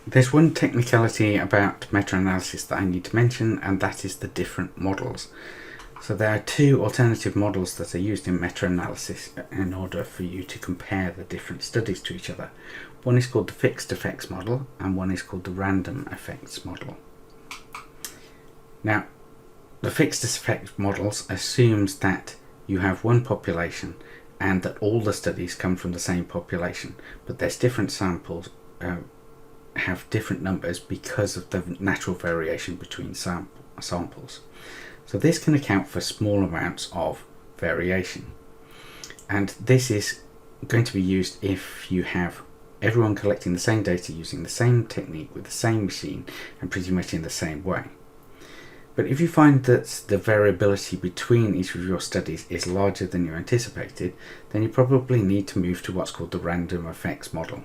There's one technicality about meta-analysis that I need to mention, and that is the different models. So there are two alternative models that are used in meta-analysis in order for you to compare the different studies to each other. One is called the fixed effects model and one is called the random effects model. Now, the fixed effects models assumes that you have one population and that all the studies come from the same population, but there's different samples have different numbers because of the natural variation between samples. So this can account for small amounts of variation, and this is going to be used if you have everyone collecting the same data using the same technique with the same machine and pretty much in the same way. But if you find that the variability between each of your studies is larger than you anticipated, then you probably need to move to what's called the random effects model.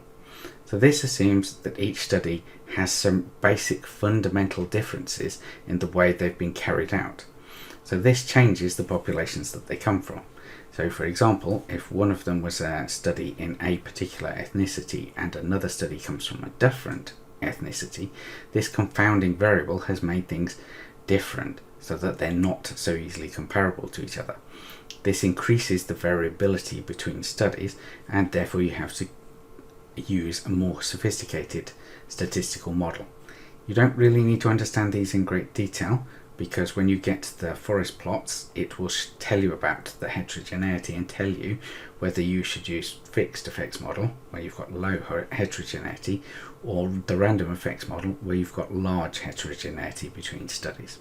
So this assumes that each study has some basic fundamental differences in the way they've been carried out. So this changes the populations that they come from. So for example, if one of them was a study in a particular ethnicity and another study comes from a different ethnicity, this confounding variable has made things different so that they're not so easily comparable to each other. This increases the variability between studies, and therefore you have to use a more sophisticated statistical model. You don't really need to understand these in great detail, because when you get the forest plots it will tell you about the heterogeneity and tell you whether you should use fixed effects model where you've got low heterogeneity or the random effects model where you've got large heterogeneity between studies.